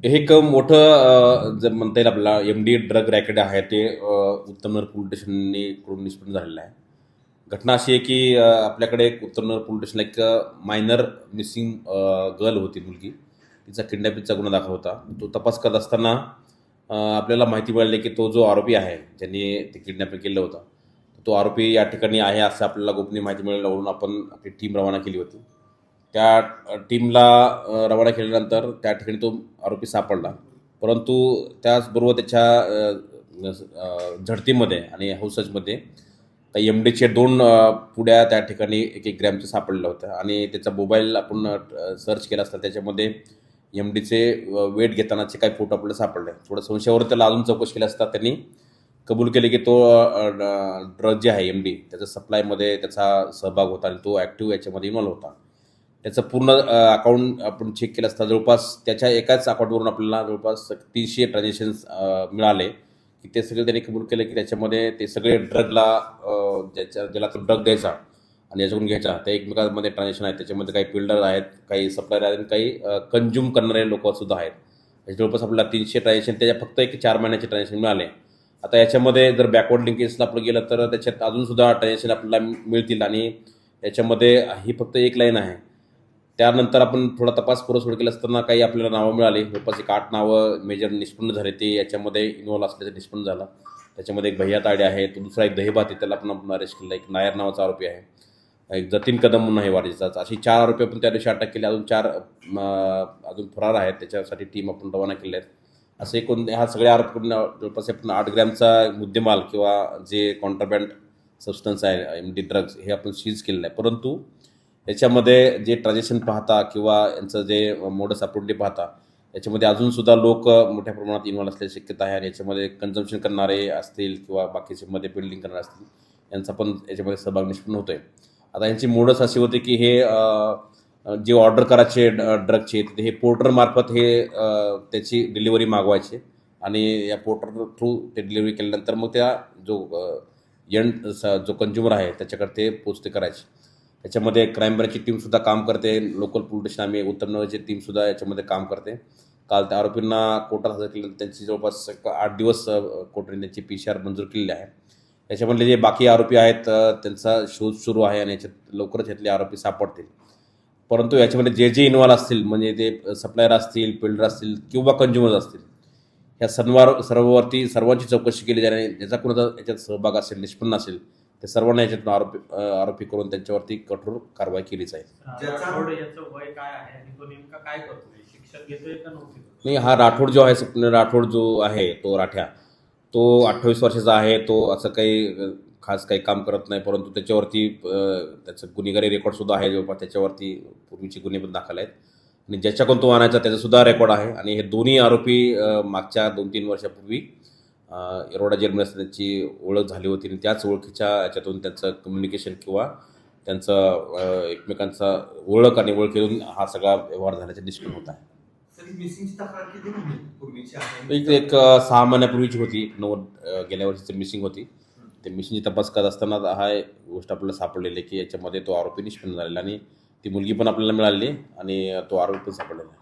हे एक मोठं जर म्हणता येईल आपल्याला एम-डी ड्रग रॅकेट आहे ते उत्तमनगर पोलीस स्टेशननी कडून निष्पन्न झालेलं आहे. घटना अशी आहे की आपल्याकडे एक उत्तमनगर पोलीस स्टेशनला एक मायनर मिसिंग गर्ल होती मुलगी. तिचा किडनॅपिंगचा गुन्हा दाखल होता. तो तपास करत असताना आपल्याला माहिती मिळाली की तो जो आरोपी आहे ज्यांनी ते किडनॅपिंग केलं होतं, तो आरोपी या ठिकाणी आहे असं आपल्याला गोपनीय माहिती मिळाल्यावरून आपण आपली टीम रवाना केली होती. त्या टीमला रवाना केल्यानंतर त्या ठिकाणी तो आरोपी सापडला. परंतु त्याचबरोबर त्याच्या झडतीमध्ये आणि हौसजमध्ये त्या एम-डीचे 2 पुड्या त्या ठिकाणी 1-1 ग्रॅमच्या सापडल्या होत्या आणि त्याचा मोबाईल आपण सर्च केला असता त्याच्यामध्ये एम-डीचे वेट घेतानाचे काही फोटो आपल्याला सापडले. थोडं संशयावर त्याला अजून चौकशी केली असता त्यांनी कबूल केले की तो ड्रग जे आहे एम-डी त्याचा सप्लायमध्ये त्याचा सहभाग होता आणि तो ॲक्टिव्ह याच्यामध्ये इन्व्हॉल्व होता. त्याचं पूर्ण अकाउंट आपण चेक केलं असता जवळपास त्याच्या एकाच अकाउंटवरून आपल्याला जवळपास 300 ट्रान्झॅक्शन्स मिळाले की ते सगळे त्यांनी कबूल केले की त्याच्यामध्ये ते सगळे ड्रगला ज्याला तो ड्रग द्यायचा आणि याच्याकडून घ्यायचा त्या एकमेकांमध्ये ट्रान्झॅक्शन आहेत. त्याच्यामध्ये काही बिल्डर आहेत, काही सप्लायर आहेत आणि काही कन्झ्युम करणारे लोकंसुद्धा आहेत. जवळपास आपल्याला 300 ट्रान्झॅक्शन त्याच्या फक्त एक 4 महिन्याचे ट्रान्झॅक्शन मिळाले. आता याच्यामध्ये जर बॅकवर्ड लिंकेजला आपण गेलं तर त्याच्यात अजूनसुद्धा ट्रान्झॅक्शन आपल्याला मिळतील आणि याच्यामध्ये ही फक्त एक लाईन आहे. त्यानंतर आपण थोडा तपास पुरवठा केला असताना काही आपल्याला नावं मिळाली. जवळपास एक 8 नावं मेजर निष्पन्न झाले. ते याच्यामध्ये इन्व्हॉल्व असल्याचं निष्पन्न झालं. त्याच्यामध्ये एक भैया ताडे आहे, तो दुसरा एक दहिबाती त्याला पण आपण अरेस्ट केला. एक नायर नावाचा आरोपी आहे, एक जतीन कदम म्हणून आहे वारीचाच. अशी 4 आरोपी आपण त्या दिवशी अटक केली. अजून 4 अजून फरार आहेत. त्याच्यासाठी टीम आपण रवाना केल्या आहेत. असे एकूण ह्या सगळ्या आरोपी जवळपास आपण 8 ग्रॅमचा मुद्देमाल किंवा जे कॉन्ट्राबँड सबस्टन्स आहे एम-डी ड्रग्ज हे आपण सीज केलेलं आहे. परंतु याच्यामध्ये जे ट्रान्झॅक्शन पाहता किंवा यांचं जे मोडस ऑपरेंडी पाहता याच्यामध्ये अजूनसुद्धा लोक मोठ्या प्रमाणात इन्व्हॉल्व असल्याची शक्यता आहे आणि याच्यामध्ये कन्झम्पशन करणारे असतील किंवा बाकीच्यामध्ये बिल्डिंग करणारे असतील यांचा पण याच्यामध्ये सहभाग निष्पन्न होतो आहे. आता यांची मोडस अशी होते की हे जे ऑर्डर करायचे ड्रगचे ते हे पोर्टरमार्फत हे त्याची डिलिव्हरी मागवायचे आणि या पोर्टर थ्रू ते डिलिव्हरी केल्यानंतर मग त्या जो कंझ्युमर आहे त्याच्याकडे ते पोचते करायचे. याच्यामध्ये क्राईम ब्रँचची टीमसुद्धा काम करते. लोकल पोलीस स्टेशन आम्ही उत्तमनगरची टीमसुद्धा याच्यामध्ये काम करते. काल त्या आरोपींना कोर्टात हजर केलं. त्यांची जवळपास 8 दिवस कोर्टाने त्यांची PCR मंजूर केलेली आहे. याच्यामधले जे बाकी आरोपी आहेत त्यांचा शोध सुरू आहे आणि याच्यात लवकरच यातले आरोपी सापडतील. परंतु याच्यामध्ये जे इन्व्हॉल्व असतील म्हणजे ते सप्लायर असतील, बिल्डर असतील किंवा कंझ्युमर्स असतील ह्या सर्वांची चौकशी केली जाणे. ज्याचा कोणाचा याच्यात सहभाग असेल, निष्पन्न असेल ते सर्वांना याच्यातून आरोपी करून त्यांच्यावरती कठोर कारवाई केली जाईल. याचं वय काय आहे आणि तो नेमका काय करतोय, शिक्षण घेतोय का नोकरी? नाही, हा राठोड जो आहे स्वप्न राठोड जो आहे तो राठ्या तो 28 वर्षाचा आहे. तो असं काही खास काही काम करत नाही. परंतु त्याच्यावरती त्याचं गुन्हेगारी रेकॉर्डसुद्धा आहे. जवळपास त्याच्यावरती पूर्वीचे गुन्हे पण दाखल आहेत आणि ज्याच्याकडून तो आणायचा त्याचासुद्धा रेकॉर्ड आहे. आणि हे दोन्ही आरोपी मागच्या 2-3 वर्षापूर्वी येरवडा जेलमध्ये असताना त्यांची ओळख झाली होती आणि त्याच ओळखीच्या याच्यातून त्यांचं कम्युनिकेशन किंवा त्यांचं एकमेकांचा ओळख आणि ओळखीतून हा सगळा व्यवहार झाल्याचे निष्पन्न होत आहे. एक 6 महिन्यापूर्वीची होती. गेल्या वर्षीची मिसिंग होती. ते मिसिंगची तपास करत असताना हा गोष्ट आपल्याला सापडलेली की याच्यामध्ये तो आरोपी निष्पन्न झालेला आणि ती मुलगी पण आपल्याला मिळाली आणि तो आरोपी पण सापडलेला आहे.